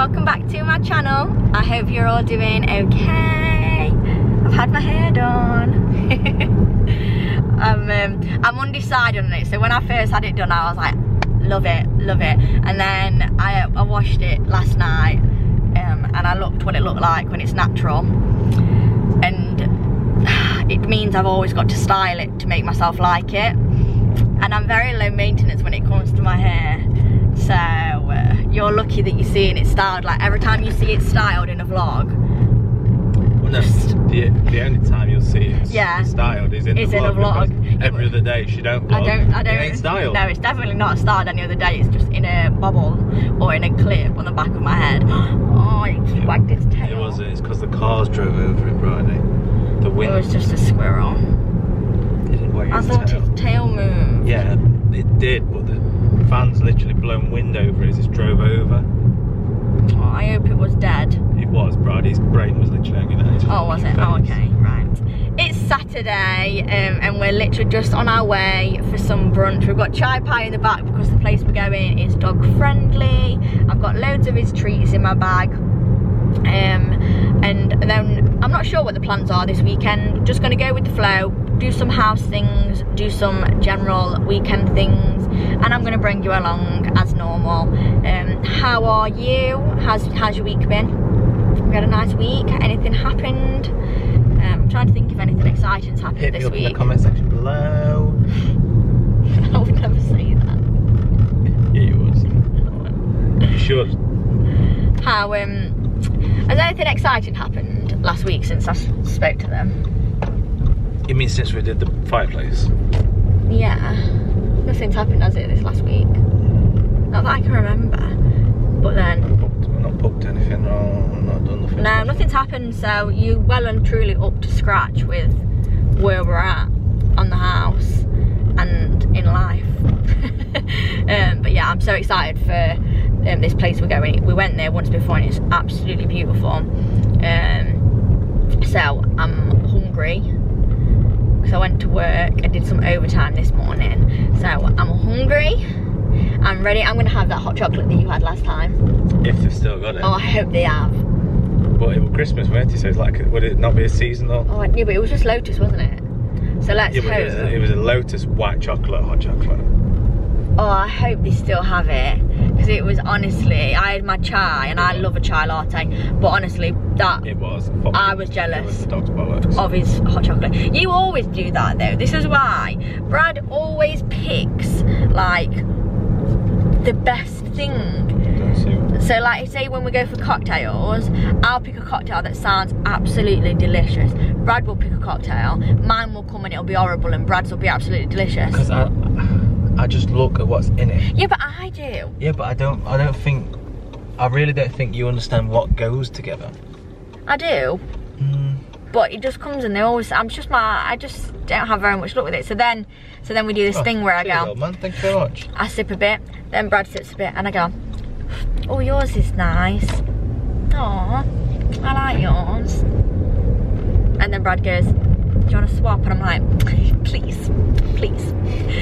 welcome back to my channel. I hope you're all doing okay. I've had my hair done. I'm undecided on it, so when I first had it done I was like, love it, and then I washed it last night and I looked what it looked like when it's natural, and it means I've always got to style it to make myself like it, and I'm very low maintenance when it comes to my hair. So you're lucky that you're seeing it styled. Like every time you see it styled in a vlog. Well, no, the only time you'll see it styled is in a vlog. Every other day she don't vlog. I don't. It ain't styled. No, it's definitely not styled any other day. It's just in a bubble or in a clip on the back of my head. Oh, it just wagged its tail. It wasn't. It's because the cars drove over it, Brydie. The wind. It was just a squirrel. It didn't wag its tail. I thought its tail moved. Yeah, it did, but the fans literally blown wind over it as it drove over. Oh, I hope it was dead. It was. Bridie's brain was literally hanging out. Oh, was it? Oh, okay, right. It's Saturday and we're literally just on our way for some brunch. We've got chai pie in the back because the place we're going is dog friendly. I've got loads of his treats in my bag. And then I'm not sure what the plans are this weekend. Just gonna go with the flow, do some house things, do some general weekend things, and I'm gonna bring you along as normal. How are you? How's your week been? We had a nice week. Anything happened? I'm trying to think if anything exciting's happened this week. Hit me up in the comment section below. I would never say that. Yeah, you would. You should. How has anything exciting happened last week since I spoke to them? You mean since we did the fireplace? Yeah. Nothing's happened, has it, this last week? Not that I can remember. But then... We've not booked anything, no, we've not done nothing. No, nothing's happened, so you're well and truly up to scratch with where we're at on the house and in life. But yeah, I'm so excited for this place we're going. We went there once before and it's absolutely beautiful. So I'm hungry because I went to work and did some overtime this morning. So I'm hungry, I'm ready. I'm gonna have that hot chocolate that you had last time. If they've still got it. Oh, I hope they have. But it was Christmas, weren't it? So it's like, would it not be a seasonal? Oh yeah, but it was just Lotus, wasn't it? So let's hope. It was a Lotus white chocolate, hot chocolate. Oh, I hope they still have it, because it was honestly, I had my chai and I love a chai latte, but honestly that it was. I was jealous the dog's bollocks of his hot chocolate. You always do that though. This is why Brad always picks like the best thing. So like say when we go for cocktails, I'll pick a cocktail that sounds absolutely delicious. Brad will pick a cocktail, mine will come and it'll be horrible, and Brad's will be absolutely delicious. Because I just look at what's in it. Yeah, but I do. Yeah, but I really don't think you understand what goes together. I do. But it just comes and they always, I just don't have very much luck with it. So then we do this thing where I go, old man, thank you very much. I sip a bit, then Brad sips a bit, and I go, oh, yours is nice. Aw, I like yours. And then Brad goes, do you want to swap? And I'm like, please.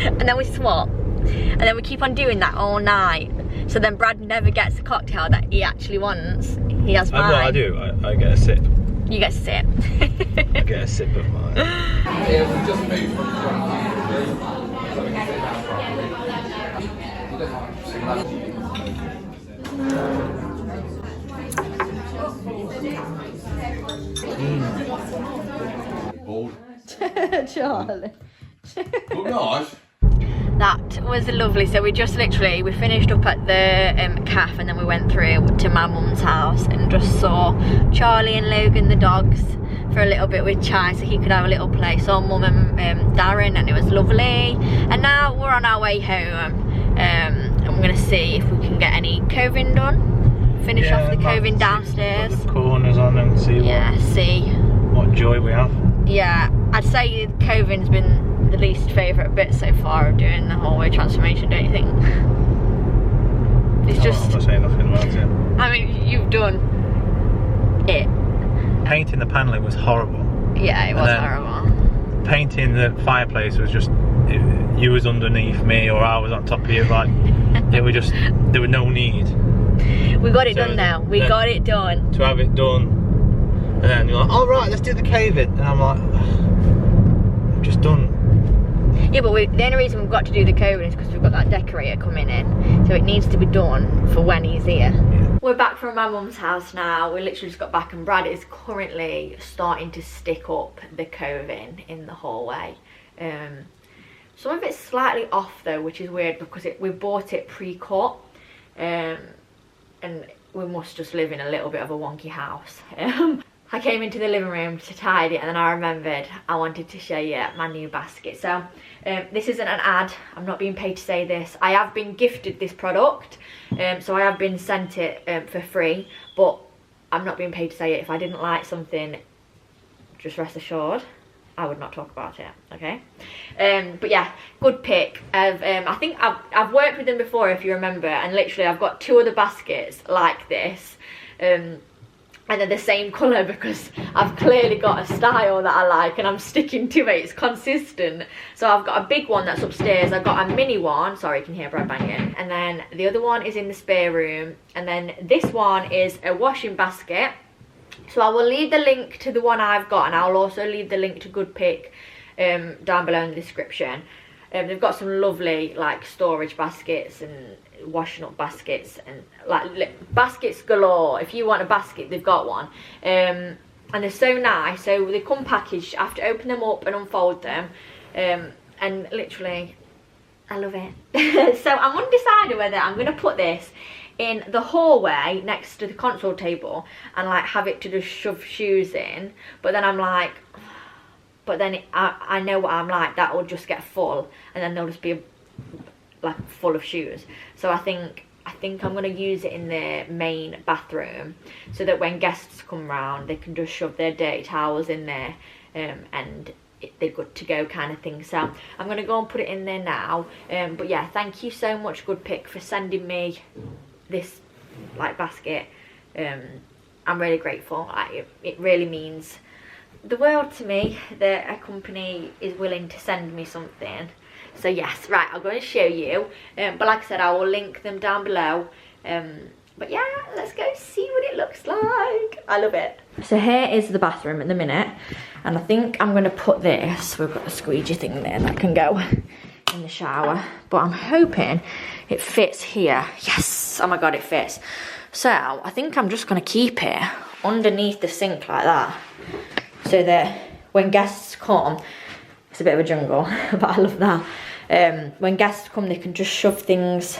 And then we swap. And then we keep on doing that all night. So then Brad never gets the cocktail that he actually wants. He has mine. Well, I do. I get a sip. You get to sip. I get a sip of mine. Charlie. Look nice. That was lovely. So we finished up at the cafe, and then we went through to my mum's house and just saw Charlie and Logan, the dogs, for a little bit with chai so he could have a little play. Saw mum and Darren, and it was lovely. And now we're on our way home, and we're gonna see if we can get any coving done. Finish off the coving downstairs. Put the corners on and see what joy we have. Yeah, I'd say coving's been the least favourite bit so far of doing the hallway transformation, don't you think? It's just... I'm not saying nothing about it. I mean, you've done it. Painting the panelling was horrible. Yeah, it was horrible. Painting the fireplace was just... you was underneath me or I was on top of you, like... there was no need. We got it done now. We got it done. To have it done, and then you're like, all right, let's do the caving, and I'm like, I'm just done. Yeah, but the only reason we've got to do the coving is because we've got that decorator coming in, so it needs to be done for when he's here. Yeah. We're back from my mum's house now. We literally just got back, and Brad is currently starting to stick up the coving in the hallway. Some of it's slightly off though, which is weird because we bought it pre-cut, and we must just live in a little bit of a wonky house. I came into the living room to tidy it, and then I remembered I wanted to show you my new basket. So this isn't an ad, I'm not being paid to say this. I have been gifted this product, so I have been sent it for free, but I'm not being paid to say it. If I didn't like something, just rest assured, I would not talk about it, okay? But yeah, Goodpick. I think I've worked with them before, if you remember, and literally I've got 2 other baskets like this. And they're the same colour because I've clearly got a style that I like and I'm sticking to it. It's consistent. So I've got a big one that's upstairs. I've got a mini one. Sorry, you can hear Brad banging. And then the other one is in the spare room. And then this one is a washing basket. So I will leave the link to the one I've got, and I'll also leave the link to Goodpick down below in the description. They've got some lovely like storage baskets and washing up baskets and like baskets galore. If you want a basket, they've got one. And they're so nice. So they come packaged. I have to open them up and unfold them. And literally, I love it. So I'm undecided whether I'm going to put this in the hallway next to the console table and like have it to just shove shoes in. But then I'm like, but then I know what I'm like, that will just get full and then there'll just be like full of shoes. So I think I'm going to use it in the main bathroom so that when guests come round they can just shove their dirty towels in there and they're good to go kind of thing. So I'm going to go and put it in there now. But yeah, thank you so much Goodpick for sending me this like basket. I'm really grateful. It really means the world to me that a company is willing to send me something. So yes, right, I'm going to show you, but like I said, I will link them down below. But yeah, let's go see what it looks like. I love it. So here is the bathroom at the minute, and I think I'm going to put this, we've got a squeegee thing there that can go in the shower, but I'm hoping it fits here. Yes, oh my god, it fits. So I think I'm just going to keep it underneath the sink like that, so that when guests come, it's a bit of a jungle, but I love that. When guests come, they can just shove things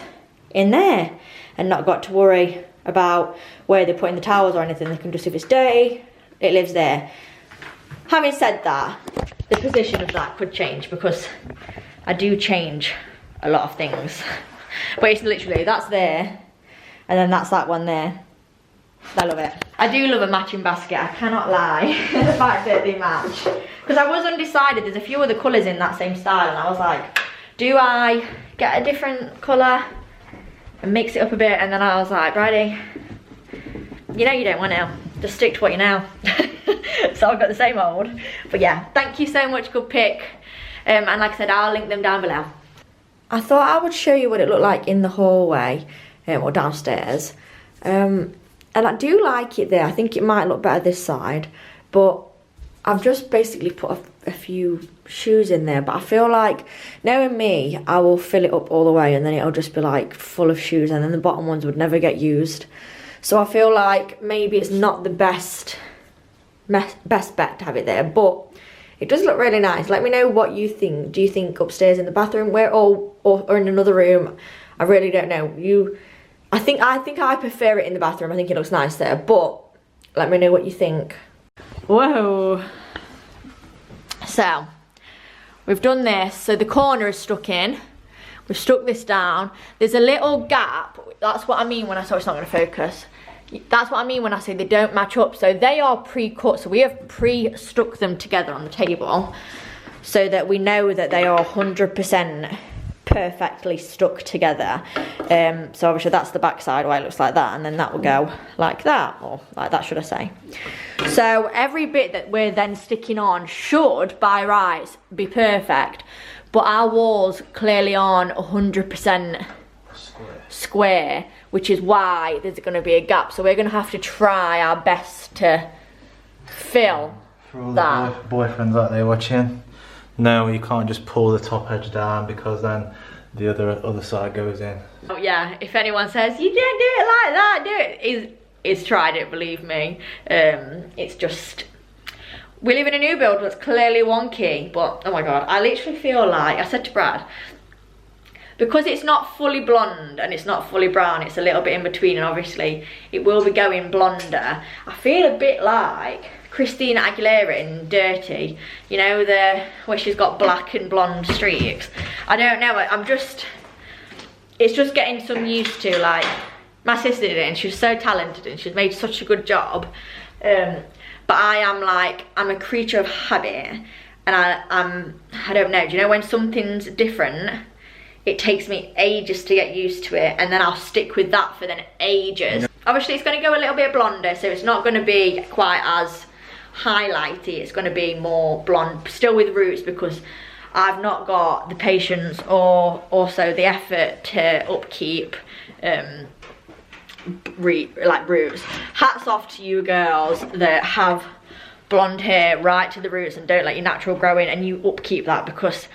in there and not got to worry about where they're putting the towels or anything. They can just, if it's dirty, it lives there. Having said that, the position of that could change because I do change a lot of things. But it's literally, that's there, and then that's that one there. I love it. I do love a matching basket, I cannot lie. The fact that they match. Because I was undecided, there's a few other colours in that same style, and I was like, do I get a different colour and mix it up a bit? And then I was like, Brydie, you know you don't want to, just stick to what you know. So I've got the same old. But yeah, thank you so much Goodpick. And like I said, I'll link them down below. I thought I would show you what it looked like in the hallway, or downstairs. And I do like it there. I think it might look better this side, but I've just basically put a few shoes in there. But I feel like, knowing me, I will fill it up all the way and then it'll just be like full of shoes, and then the bottom ones would never get used. So I feel like maybe it's not the best bet to have it there, but it does look really nice. Let me know what you think. Do you think upstairs in the bathroom, or in another room? I really don't know. I think I prefer it in the bathroom. I think it looks nice there, but let me know what you think. Whoa. So, we've done this. So the corner is stuck in. We've stuck this down. There's a little gap. That's what I mean when I say it's not going to focus. That's what I mean when I say they don't match up. So they are pre-cut. So we have pre-stuck them together on the table so that we know that they are 100% perfectly stuck together. So obviously that's the back side why it looks like that, and then that will go like that, or like that should I say. So every bit that we're then sticking on should by rights be perfect, but our walls clearly aren't 100% square, which is why there's going to be a gap. So we're going to have to try our best to fill for all that. The boyfriends out there watching, no, you can't just pull the top edge down because then the other side goes in. Oh yeah, if anyone says you don't do it like that, do it. He's tried it, believe me. It's just, we live in a new build that's clearly wonky, but oh my god, I literally feel like, I said to Brad, because it's not fully blonde and it's not fully brown, it's a little bit in between, and obviously it will be going blonder. I feel a bit like Christina Aguilera in Dirty, you know, where she's got black and blonde streaks. I don't know, it's just getting some used to. Like, my sister did it and she was so talented and she's made such a good job. But I am like, I'm a creature of habit, and I don't know, do you know when something's different, it takes me ages to get used to it, and then I'll stick with that for then ages. Obviously it's going to go a little bit blonder, so it's not going to be quite as highlighty. It's going to be more blonde, still with roots, because I've not got the patience or also the effort to upkeep like roots. Hats off to you girls that have blonde hair right to the roots and don't let your natural grow in, and you upkeep that, because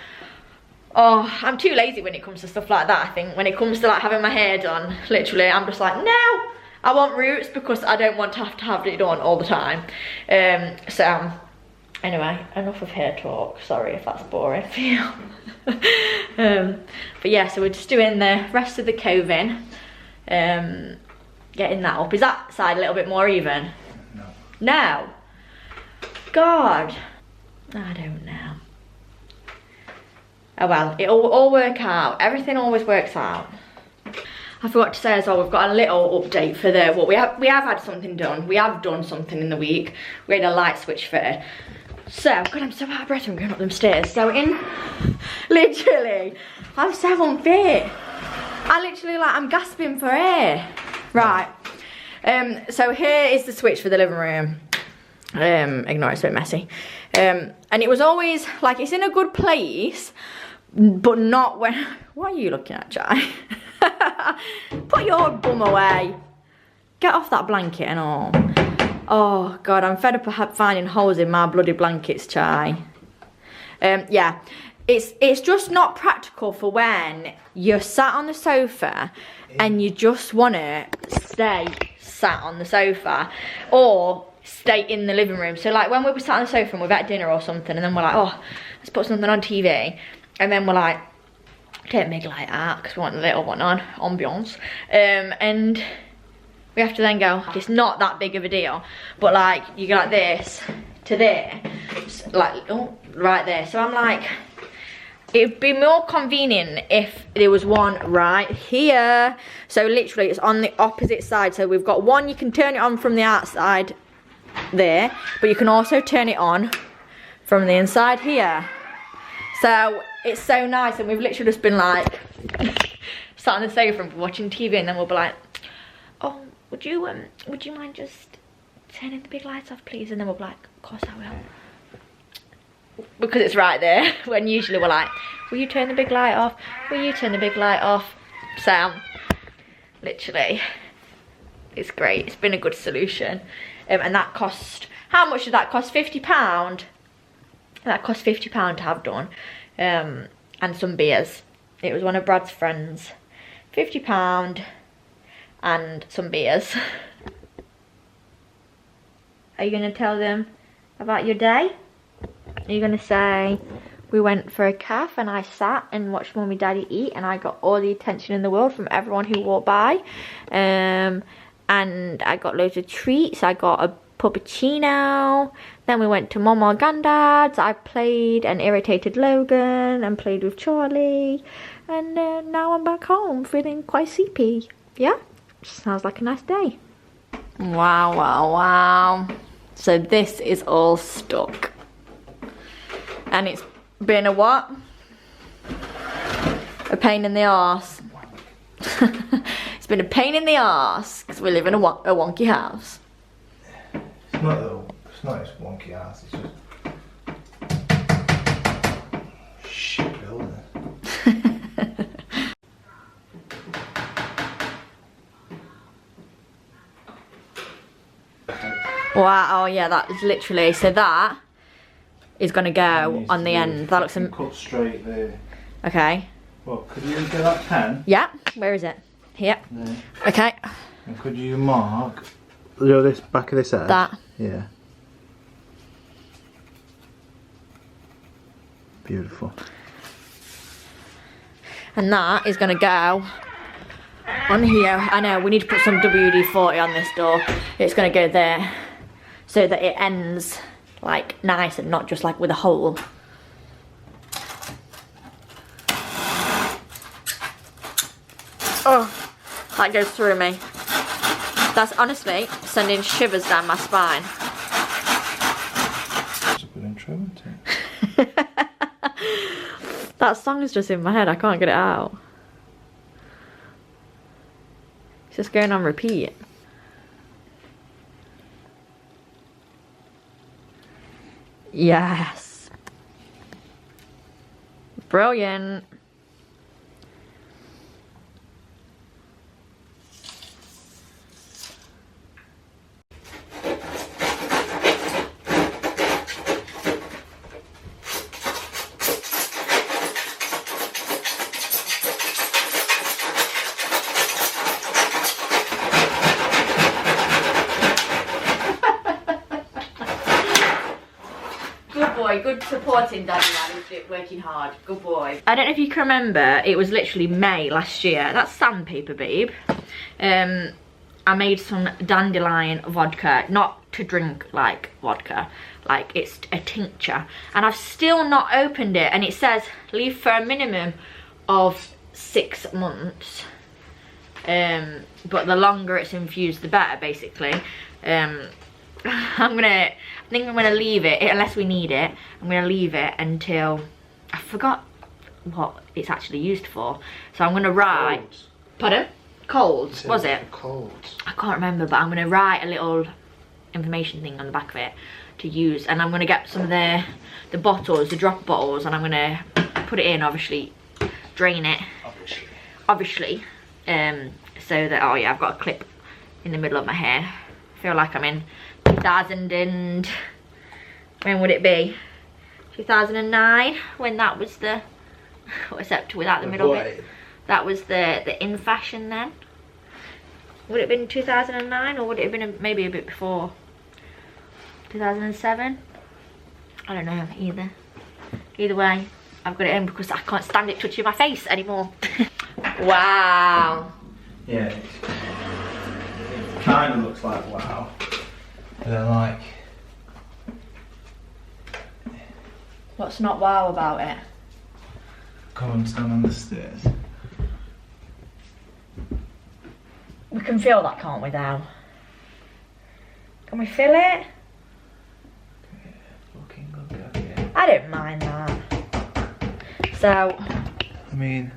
oh, I'm too lazy when it comes to stuff like that. I think when it comes to like having my hair done, literally I'm just like, no, I want roots, because I don't want to have it done all the time. So anyway, enough of hair talk. Sorry if that's boring for you. But yeah, so we're just doing the rest of the coving, getting that up. Is that side a little bit more even? No. No? God, I don't know. Oh well, it'll all work out. Everything always works out. I forgot to say as well, we've got a little update for the, well, we have had something done. We have done something in the week. We had a light switch fitted. So, God, I'm so out of breath from going up them stairs. So literally, I'm so unfit. I literally, like, I'm gasping for air. Right. So here is the switch for the living room. Ignore it's a bit messy. And it was always, like, it's in a good place, but not when, what are you looking at, Jai? Put your bum away. Get off that blanket and all. Oh God, I'm fed up of finding holes in my bloody blankets, Chai. Yeah, it's just not practical for when you're sat on the sofa and you just want to stay sat on the sofa, or stay in the living room. So like when we were sat on the sofa and we've had dinner or something, and then we're like, oh, let's put something on TV, and then we're like, don't make like that because we want a little one on ambiance, and we have to then go, it's not that big of a deal, but like you go like this to there, like, oh, right there. So I'm like, it'd be more convenient if there was one right here. So literally it's on the opposite side. So we've got one, you can turn it on from the outside there, but you can also turn it on from the inside here. So it's so nice, and we've literally just been like sat on the sofa and watching TV, and then we'll be like, oh, would you mind just turning the big lights off, please? And then we'll be like, of course I will, because it's right there. When usually we're like, will you turn the big light off? Will you turn the big light off? So literally, it's great. It's been a good solution. And that cost, how much did that cost? £50. That cost £50 to have done, and some beers. It was one of Brad's friends. £50 and some beers. Are you going to tell them about your day? Are you going to say, we went for a calf and I sat and watched Mummy Daddy eat, and I got all the attention in the world from everyone who walked by, and I got loads of treats. I got a puppuccino, then we went to Mom or Granddad's. I played and irritated Logan and played with Charlie, and now I'm back home feeling quite sleepy. Yeah, sounds like a nice day. Wow, wow, wow. So this is all stuck, and it's been a what? A pain in the arse. It's been a pain in the arse because we live in a wonky house. It's not this wonky ass, it's just shit building. Wow, oh yeah, that is literally, so that is going to go on the end. That looks... Cut straight there. Okay. Well, could you get that pen? Yeah, where is it? Here. There. Okay. And could you mark, this back of this edge? That. Yeah. Beautiful. And that is going to go on here. I know, we need to put some WD-40 on this door. It's going to go there so that it ends like nice and not just like with a hole. Oh, that goes through me. That's honestly sending shivers down my spine. It's a good intro, isn't it? That song is just in my head, I can't get it out. It's just going on repeat. Yes. Brilliant. Good supporting daddy man, who's working hard. Good boy. I don't know if you can remember, it was literally May last year. That's sandpaper, babe. I made some dandelion vodka, not to drink like vodka, like it's a tincture. And I've still not opened it, and it says leave for a minimum of 6 months. But the longer it's infused, the better, basically. I think I'm gonna leave it, unless we need it, I'm gonna leave it until, I forgot what it's actually used for. So I'm gonna write, colds. Pardon? Colds, was it? Colds. I can't remember, but I'm gonna write a little information thing on the back of it to use, and I'm gonna get some of the bottles, the drop bottles, and I'm gonna put it in, obviously, drain it. Obviously. So that, oh yeah, I've got a clip in the middle of my hair. I feel like I'm in 2000 and, when would it be? 2009, when that was the, except without the middle bit. That was the in fashion then. Would it have been 2009, or would it have been maybe a bit before? 2007? I don't know, either. Either way, I've got it in because I can't stand it touching my face anymore. Wow. Yeah, it kind of looks like wow. But then like... What's not wow about it? Come and stand on the stairs. We can feel that, can't we, now? Can we feel it? Yeah, looking good, yeah. I don't mind that. So... I mean,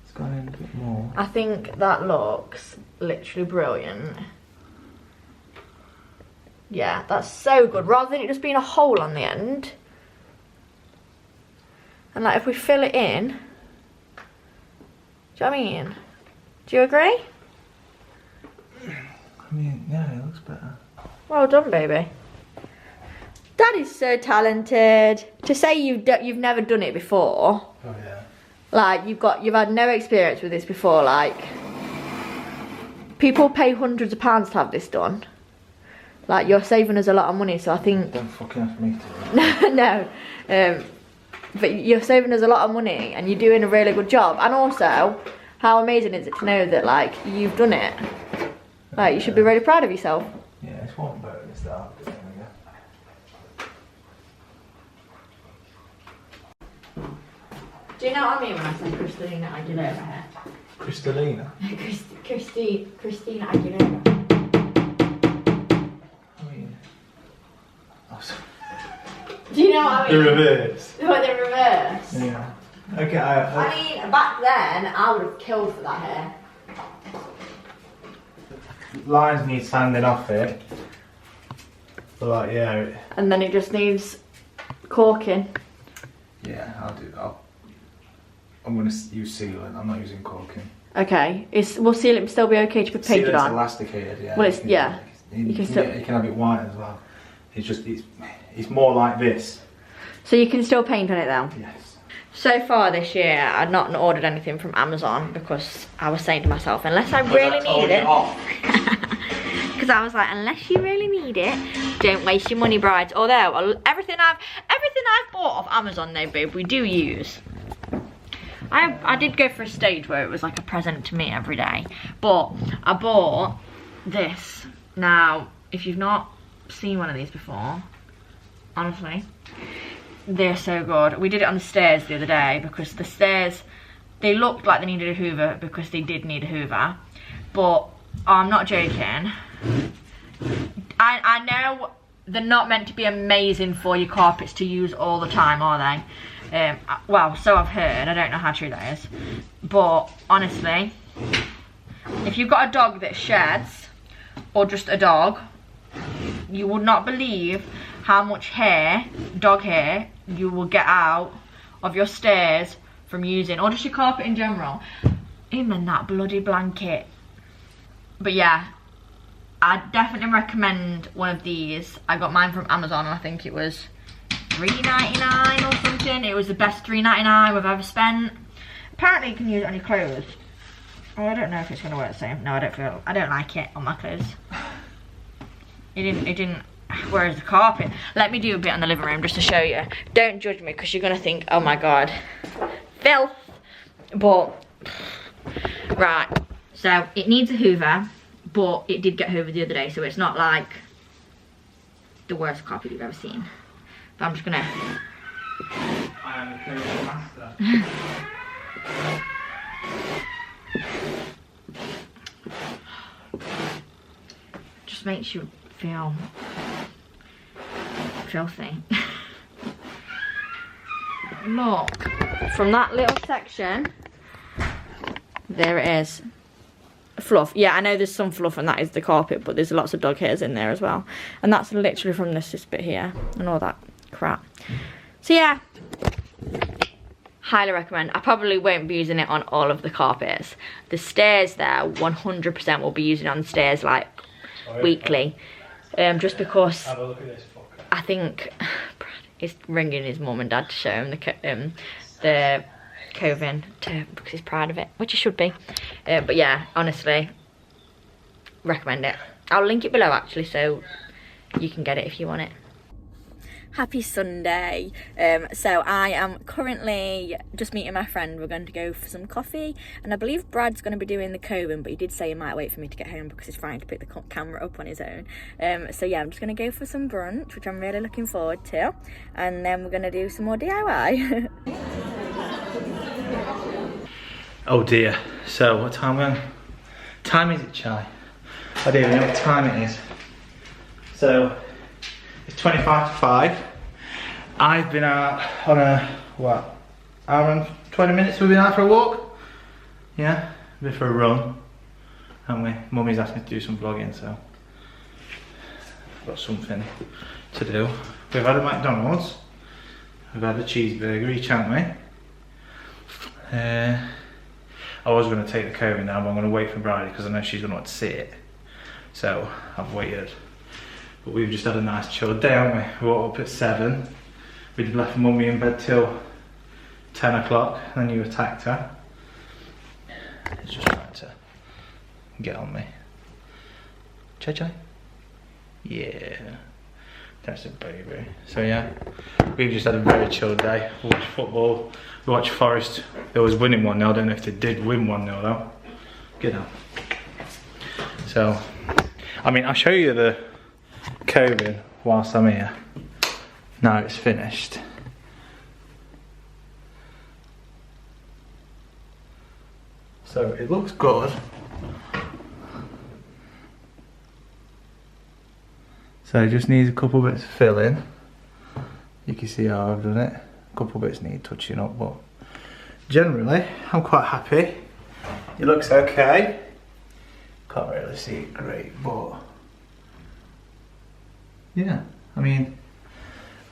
it's gone in a bit more. I think that looks literally brilliant. Yeah, that's so good. Rather than it just being a hole on the end. And like, if we fill it in... Do you know what I mean? Do you agree? I mean, yeah, it looks better. Well done, baby. That is so talented. To say you've never done it before. Oh yeah. Like, you've had no experience with this before. Like, people pay hundreds of pounds to have this done. Like, you're saving us a lot of money, so I think... Don't fucking have me to. No. But you're saving us a lot of money, and you're doing a really good job. And also, how amazing is it to know that, like, you've done it? Like, you should be really proud of yourself. Yeah, it's one bonus that I've done, Do you know what I mean when I say Christina Aguilera here? Kristalina? Christina Aguilera. I mean... Oh, sorry. Do you know what I mean? The reverse. What, the reverse? Yeah. Okay, I mean, back then, I would have killed for that hair. Lines need sanding off it. But like, yeah. And then it just needs corking. Yeah, I'll do that. I'm going to use sealant, I'm not using caulking. Okay, will sealant still be okay to be painted on? Sealant's elasticated, yeah. Well, it's, yeah. You can have it white as well. It's more like this. So you can still paint on it though? Yes. So far this year, I've not ordered anything from Amazon because I was saying to myself, unless I really need it. Because I was like, unless you really need it, don't waste your money, brides. Although everything I've bought off Amazon though, babe, we do use. I did go for a stage where it was like a present to me every day, but I bought this. Now, if you've not seen one of these before, honestly, they're so good. We did it on the stairs the other day because the stairs, they looked like they needed a hoover because they did need a hoover, but I'm not joking. I know they're not meant to be amazing for your carpets to use all the time, are they? Well, so I've heard. I don't know how true that is, but honestly, if you've got a dog that sheds, or just a dog, you would not believe how much hair, dog hair, you will get out of your stairs from using, or just your carpet in general. Even that bloody blanket. But yeah, I definitely recommend one of these. I got mine from Amazon and I think it was $3.99 or something. It was the best $3.99 we've ever spent. Apparently you can use it on your clothes. Oh, I don't know if it's gonna work the same. No, I don't like it on my clothes. It didn't. Where's the carpet? Let me do a bit on the living room just to show you. Don't judge me because you're gonna think, oh my god, filth. But right, so it needs a hoover, but it did get hoovered the other day, so it's not like the worst carpet you've ever seen. But I'm just gonna. I am the cleaning master. Just makes you feel filthy. Look, from that little section, there it is. Fluff. Yeah, I know there's some fluff and that is the carpet, but there's lots of dog hairs in there as well. And that's literally from this bit here and all that crap. So yeah, highly recommend. I probably won't be using it on all of the carpets. The stairs there, 100% will be using on the stairs like weekly. Just because have a look at this fucker. I think Brad is ringing his mum and dad to show him the Coving because he's proud of it, which he should be. But yeah, honestly, recommend it. I'll link it below actually, so you can get it if you want it. Happy Sunday. So I am currently just meeting my friend. We're going to go for some coffee, and I believe Brad's going to be doing the Coving, but he did say he might wait for me to get home because he's trying to pick the camera up on his own. So yeah, I'm just going to go for some brunch, which I'm really looking forward to, and then we're going to do some more DIY. Oh dear. So what time is it, Chai? I don't even know what time it is. So it's 25 to 5. I've been out on a, what, hour and 20 minutes we've been out for a walk? Yeah, a bit for a run, haven't we? Mummy's asked me to do some vlogging, so I've got something to do. We've had a McDonald's, we've had a cheeseburger each, haven't we? I was going to take the Coving now, but I'm going to wait for Brydie because I know she's going to want to see it. So I've waited. But we've just had a nice chilled day, haven't we? We woke up at 7. We left Mummy in bed till 10 o'clock, and then you attacked her. It's just trying to get on me. Chai Chai? Yeah. That's a baby. So yeah, we've just had a very chilled day. We watched football, we watched Forest. They was winning 1-0, I don't know if they did win 1-0 though. Get out. So, I mean, I'll show you the Coving whilst I'm here. Now it's finished. So it looks good. So it just needs a couple bits of filling. You can see how I've done it. A couple bits need touching up, but generally I'm quite happy. It looks okay. Can't really see it great, but yeah, I mean,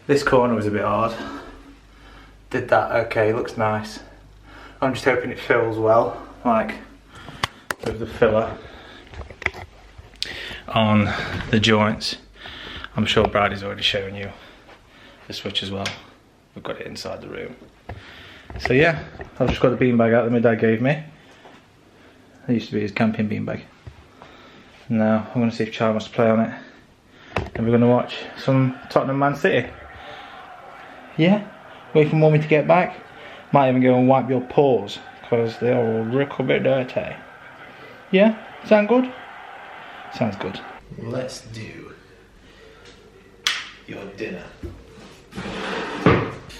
this corner was a bit hard. Did that okay, looks nice. I'm just hoping it fills well, like with the filler. on the joints. I'm sure Bridie's already shown you the switch as well. We've got it inside the room. So yeah, I've just got the beanbag out that my dad gave me. It used to be his camping beanbag. Now I'm going to see if Charlie wants to play on it. And we're going to watch some Tottenham Man City. Yeah? Wait for Mummy to get back. Might even go and wipe your paws, because they're all a little bit dirty. Yeah? Sound good? Sounds good. Let's do your dinner.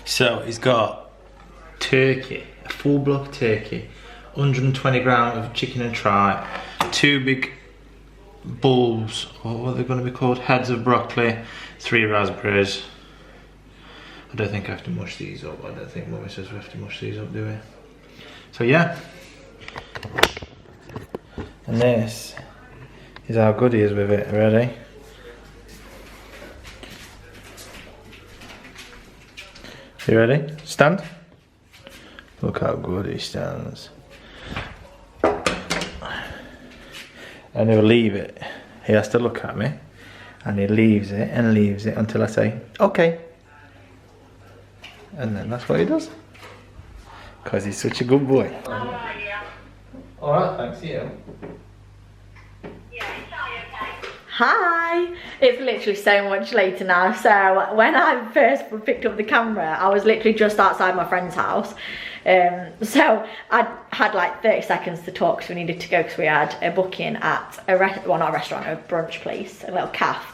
So he's got turkey, a full block turkey, 120 grams of chicken and tripe, 2 big bulbs, or what are they going to be called? Heads of broccoli, 3 raspberries. I don't think I have to mush these up. I don't think Mummy says we have to mush these up, do we? So yeah. And this is how good he is with it. Ready? You ready? Stand. Look how good he stands. And he'll leave it. He has to look at me. And he leaves it and leaves it until I say, okay. And then that's what he does. Because he's such a good boy. Alright, thanks, you. Hi! It's literally so much later now. So when I first picked up the camera, I was literally just outside my friend's house. So I had like 30 seconds to talk, so we needed to go because we had a booking at a well, not a restaurant, a brunch place, a little cafe.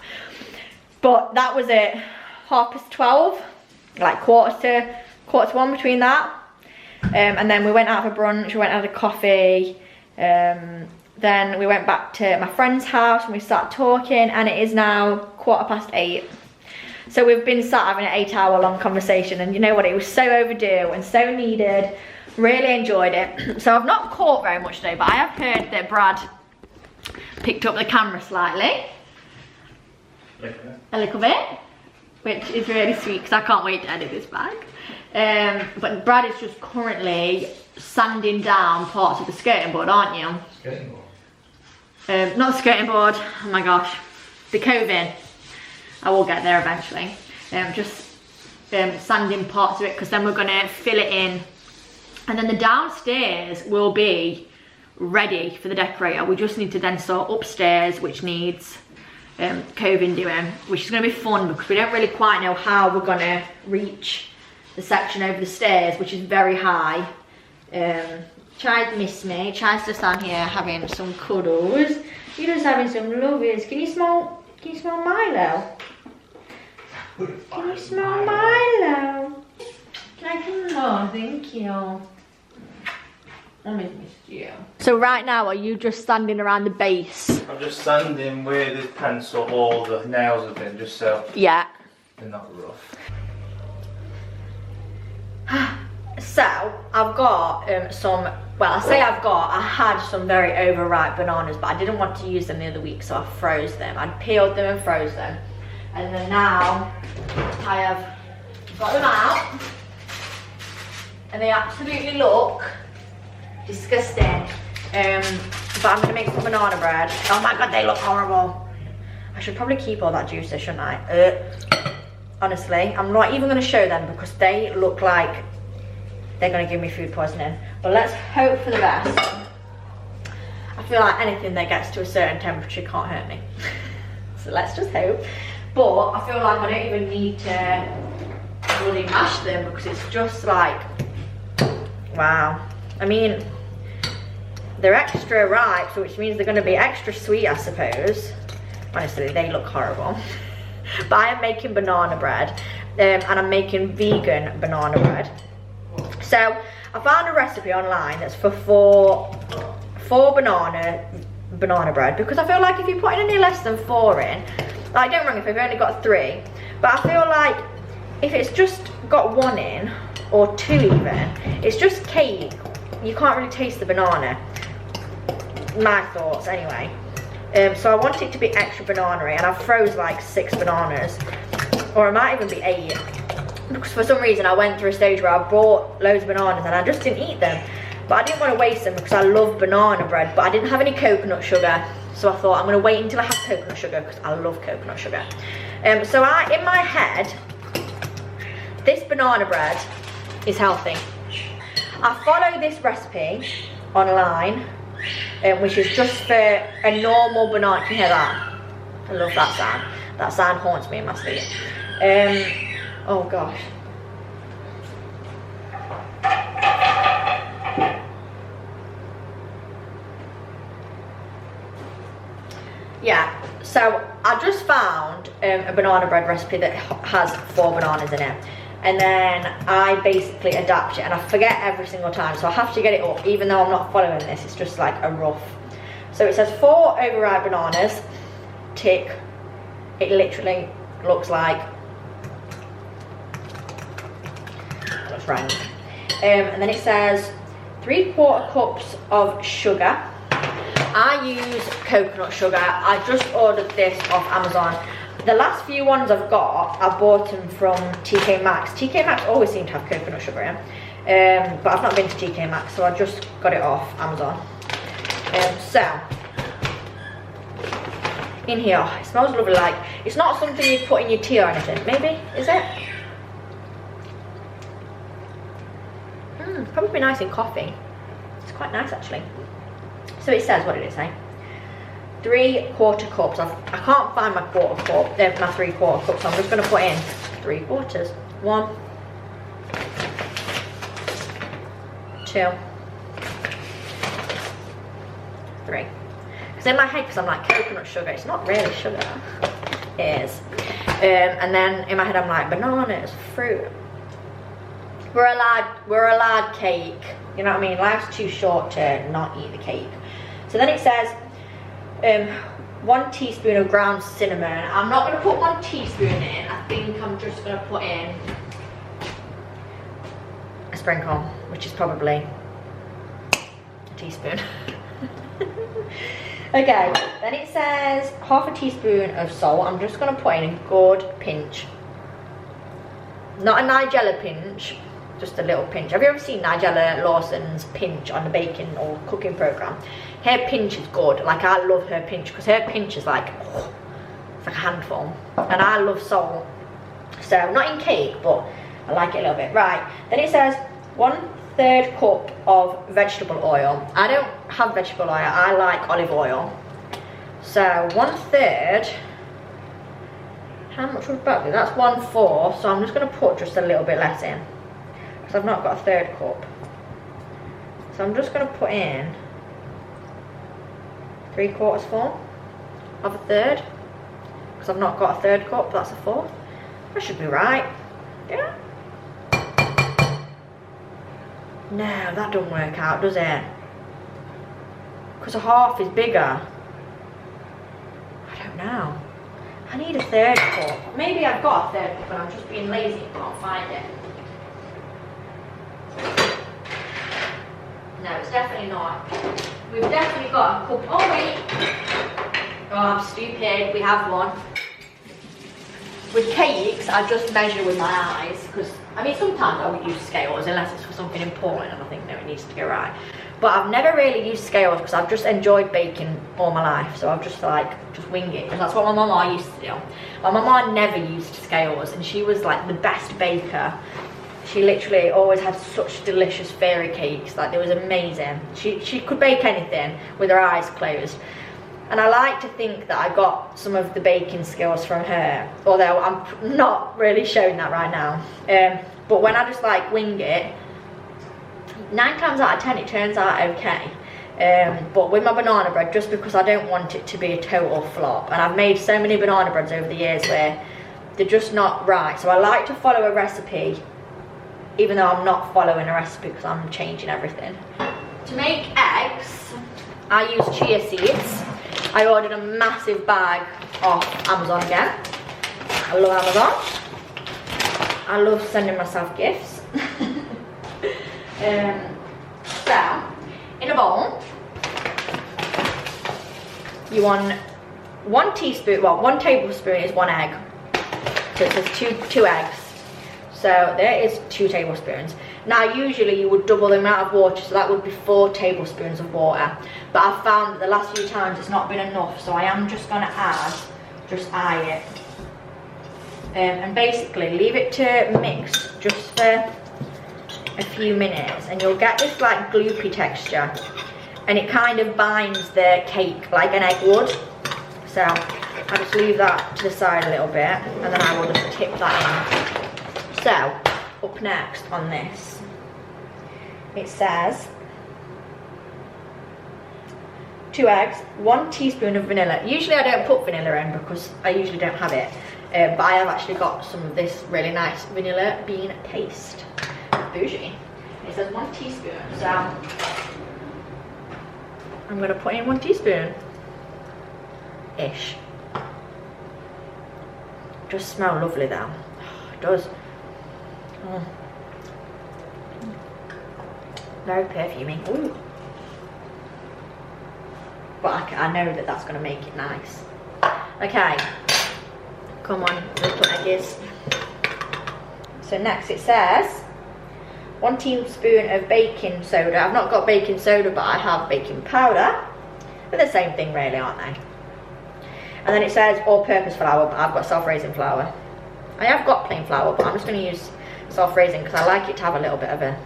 But that was at 12:30, like quarter to 1 between that. And then we went out for brunch, we went out for coffee. Then we went back to my friend's house and we started talking, and it is now 8:15. So we've been sat having an 8-hour long conversation, and you know what, it was so overdue and so needed. Really enjoyed it. So I've not caught very much today, but I have heard that Brad picked up the camera slightly. A little bit, which is really sweet because I can't wait to edit this back. But Brad is just currently sanding down parts of the skirting board, aren't you? Skirting board? Not the skirting board, oh my gosh, the Coving. I will get there eventually. Just sanding parts of it, because then we're going to fill it in. And then the downstairs will be ready for the decorator. We just need to then sort upstairs, which needs Coving doing, which is going to be fun because we don't really quite know how we're going to reach the section over the stairs, which is very high. Chai's missed me. Chai's just down here having some cuddles. You're just having some lovies. Can you smell Milo? Can you smell Milo? Can I come on? Thank you. I missed you. So right now, are you just standing around the base? I'm just standing where the pencil, all the nails have been, just so yeah, they're not rough. So I've got some, well, I had some very overripe bananas, but I didn't want to use them the other week, so I froze them. I'd peeled them and froze them. And then now I have got them out, and they absolutely look disgusting. But I'm gonna make some banana bread. Oh my god, they look horrible. I should probably keep all that juice there, shouldn't I? Honestly, I'm not even gonna show them because they look like they're gonna give me food poisoning. But let's hope for the best. I feel like anything that gets to a certain temperature can't hurt me. So let's just hope. But I feel like I don't even need to really mash them because it's just like, wow. I mean, they're extra ripe, so which means they're gonna be extra sweet, I suppose. Honestly, they look horrible. But I am making banana bread, and I'm making vegan banana bread. So I found a recipe online that's for four banana bread, because I feel like if you're putting any less than 4 in, like, don't wrong if I've only got 3, but I feel like if it's just got 1 in, or 2 even, it's just cake. You can't really taste the banana. My thoughts anyway. So I want it to be extra banana-y, and I froze like 6 bananas, or it might even be 8, because for some reason I went through a stage where I bought loads of bananas and I just didn't eat them. But I didn't want to waste them because I love banana bread, but I didn't have any coconut sugar, So I thought I'm going to wait until I have coconut sugar because I love coconut sugar. So in my head, this banana bread is healthy. I follow this recipe online, which is just for a normal banana. Can you hear that? I love that sound. That sound haunts me in my sleep. Oh gosh. Yeah, so I just found a banana bread recipe that has 4 bananas in it, and then I basically adapt it, and I forget every single time, so I have to get it up even though I'm not following this. It's just like a rough. So it says 4 overripe bananas, tick. It literally looks like that's right. And then it says 3/4 cups of sugar. I use coconut sugar. I just ordered this off Amazon. The last few ones I've got, I bought them from TK Maxx. TK Maxx always seem to have coconut sugar in. But I've not been to TK Maxx, so I just got it off Amazon. So, in here, it smells lovely. Like, it's not something you put in your tea or anything. Maybe, is it? Probably nice in coffee. It's quite nice actually. So it says, what did it say? 3/4 cups. I can't find my 1/4 cup, my 3/4 cup, so I'm just going to put in 3/4. 1, 2, 3. Because in my head, because I'm like coconut sugar, it's not really sugar. It is. And then in my head, I'm like bananas, fruit. We're allowed cake. You know what I mean? Life's too short to not eat the cake. So then it says 1 teaspoon of ground cinnamon. I'm not going to put 1 teaspoon in. I think I'm just going to put in a sprinkle, which is probably a teaspoon. Okay, then it says 1/2 teaspoon of salt. I'm just going to put in a good pinch. Not a Nigella pinch, just a little pinch. Have you ever seen Nigella Lawson's pinch on the baking or cooking program? Her pinch is good. Like, I love her pinch because her pinch is like, oh, it's like a handful. And I love salt. So, not in cake, but I like it a little bit. Right, then it says 1/3 cup of vegetable oil. I don't have vegetable oil, I like olive oil. So, 1/3. How much was that? That's 1/4, so I'm just going to put just a little bit less in. Because I've not got a 1/3 cup. So I'm just going to put in 3/4 full of a 1/3. Because I've not got a 1/3 cup, that's a 1/4. That should be right. Yeah. No, that doesn't work out, does it? Because a 1/2 is bigger. I don't know. I need a 1/3 cup. Maybe I've got a 1/3 cup and I'm just being lazy and can't find it. No, it's definitely not. We've definitely got a cup. Oh wait. Oh, I'm stupid. We have one. With cakes, I just measure with my eyes because, I mean, sometimes I would use scales unless it's for something important and I think, no, it needs to go right. But I've never really used scales because I've just enjoyed baking all my life. So I've just wing it. Because that's what my mama used to do. My mama never used scales and she was like the best baker. She literally always had such delicious fairy cakes. Like, it was amazing. She could bake anything with her eyes closed. And I like to think that I got some of the baking skills from her. Although I'm not really showing that right now. But when I just wing it, 9 times out of 10 it turns out okay. But with my banana bread, just because I don't want it to be a total flop, and I've made so many banana breads over the years where they're just not right, so I like to follow a recipe even though I'm not following a recipe because I'm changing everything. To make eggs, I use chia seeds. I ordered a massive bag off Amazon again. I love Amazon. I love sending myself gifts. So, in a bowl, you want 1 teaspoon, well, 1 tablespoon is 1 egg. So it says two eggs. So there is 2 tablespoons. Now usually you would double the amount of water, so that would be 4 tablespoons of water. But I've found that the last few times it's not been enough, so I am just going to just eye it. And basically leave it to mix just for a few minutes, and you'll get this like gloopy texture, and it kind of binds the cake like an egg would. So I'll just leave that to the side a little bit, and then I will just tip that in. So up next on this, it says 2 eggs, 1 teaspoon of vanilla. Usually I don't put vanilla in because I usually don't have it, but I have actually got some of this really nice vanilla bean paste. Bougie. It says 1 teaspoon, so I'm going to put in 1 teaspoon ish. Does smell lovely though. It does. Very perfumey. Ooh. But I know that that's going to make it nice. Okay, come on, little eggies. So next it says 1 teaspoon of baking soda. I've not got baking soda, but I have baking powder. They're the same thing really, aren't they? And then it says all-purpose flour, but I've got self-raising flour. I have got plain flour, but I'm just going to use self-raising because I like it to have a little bit of a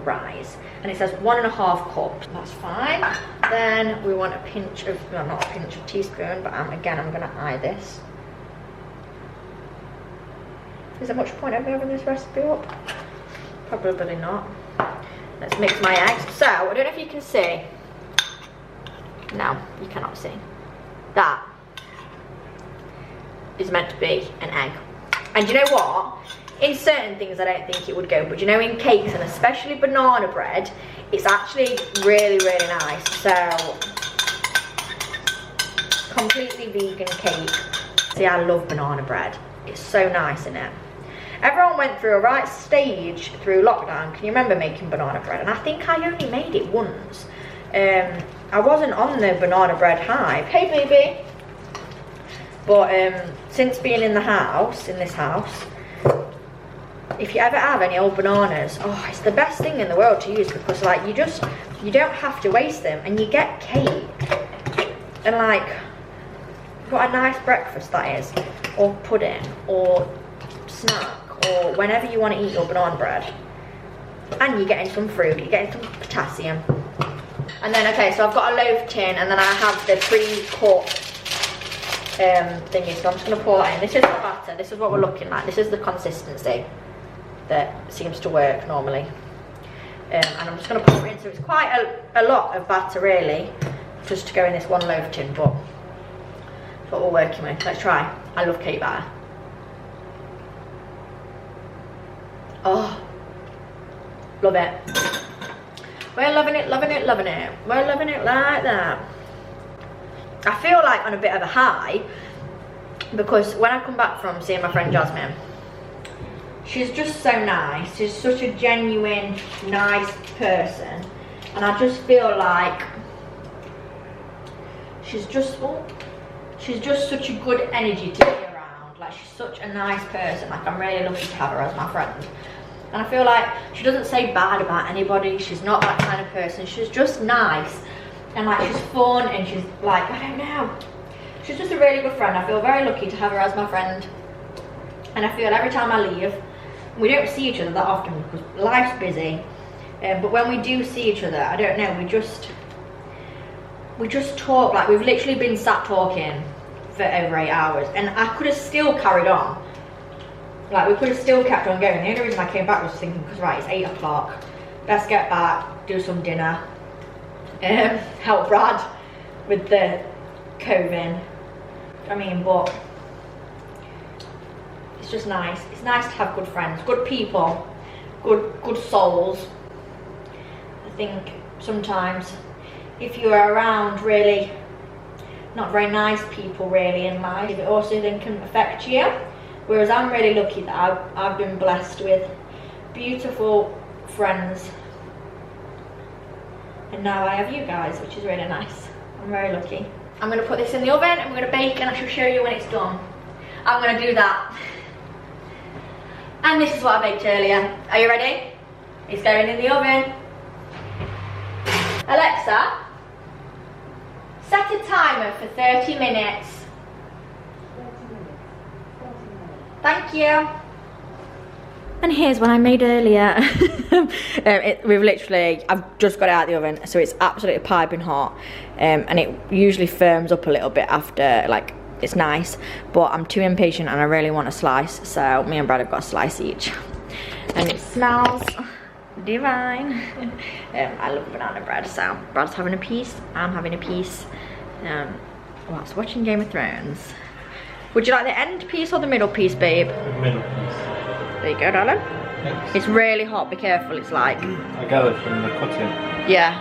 rise. And it says 1.5 cups. That's fine. Then we want a pinch of, well, not a pinch, a teaspoon, but again I'm going to eye this. Is there much point of me having this recipe up? Probably not. Let's mix my eggs. So I don't know if you can see. No, you cannot see. That is meant to be an egg. And you know what? In certain things I don't think it would go, but you know, in cakes, and especially banana bread, it's actually really, really nice. So, completely vegan cake. See, I love banana bread. It's so nice in it. Everyone went through a right stage through lockdown. Can you remember making banana bread? And I think I only made it once. I wasn't on the banana bread hype. Hey baby. But since being in the house, in this house, if you ever have any old bananas, oh, it's the best thing in the world to use, because like you don't have to waste them, and you get cake, and like what a nice breakfast that is, or pudding, or snack, or whenever you want to eat your banana bread. And you're getting some fruit, you're getting some potassium. And then, okay, so I've got a loaf tin, and then I have the pre-cut thingy, so I'm just going to pour that in. This is the batter, this is what we're looking at, this is the consistency that seems to work normally. And I'm just going to pour it in, so it's quite a lot of batter really, just to go in this one loaf tin, but that's what we're working with. Let's try. I love cake batter. Oh, love it. We're loving it, loving it, loving it. We're loving it like that. I feel like on a bit of a high, because when I come back from seeing my friend Jasmine, she's just so nice. She's such a genuine, nice person. And I just feel like she's just such a good energy to be around. Like, she's such a nice person. Like, I'm really lucky to have her as my friend. And I feel like she doesn't say bad about anybody. She's not that kind of person. She's just nice. And like, she's fun, and she's like, I don't know. She's just a really good friend. I feel very lucky to have her as my friend. And I feel every time I leave, we don't see each other that often because life's busy. But when we do see each other, I don't know, we just talk. Like, we've literally been sat talking for over 8 hours, and I could have still carried on. Like, we could have still kept on going. The only reason I came back was thinking, because right, it's 8 o'clock. Let's get back, do some dinner, help Brad with the Coving. I mean, but it's just nice. It's nice to have good friends, good people, good souls. I think sometimes if you're around really not very nice people really in life, it also then can affect you. Whereas I'm really lucky that I've been blessed with beautiful friends, and now I have you guys, which is really nice. I'm very lucky. I'm going to put this in the oven, and we're going to bake, and I shall show you when it's done. I'm going to do that And this is what I baked earlier. Are you ready? It's going in the oven. Alexa, set a timer for 30 minutes. 30 minutes. Thank you. And here's what I made earlier. I've just got it out of the oven, so it's absolutely piping hot. And it usually firms up a little bit after, like, it's nice. But I'm too impatient and I really want a slice, so me and Brad have got a slice each. And it smells divine. I love banana bread, so Brad's having a piece, I'm having a piece. Whilst watching Game of Thrones. Would you like the end piece or the middle piece, babe? The middle piece. There you go, darling. Thanks. It's really hot, be careful, it's like... I gathered from the cutting. Yeah,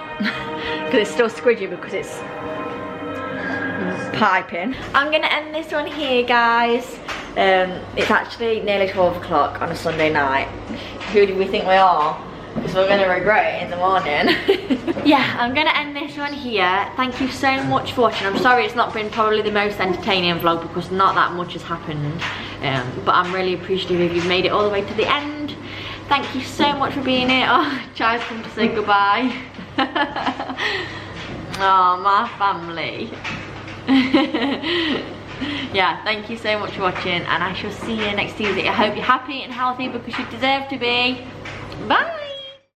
because it's still squidgy because it's piping. I'm gonna end this one here, guys. It's actually nearly 12 o'clock on a Sunday night. Who do we think we are? Because we're gonna regret it in the morning. Yeah, I'm gonna end this one here. Thank you so much for watching. I'm sorry it's not been probably the most entertaining vlog because not that much has happened. But I'm really appreciative if you've made it all the way to the end. Thank you so much for being here. Oh, Chai's come to say goodbye. Oh, my family. Yeah, thank you so much for watching and I shall see you next Tuesday. I hope you're happy and healthy because you deserve to be. Bye.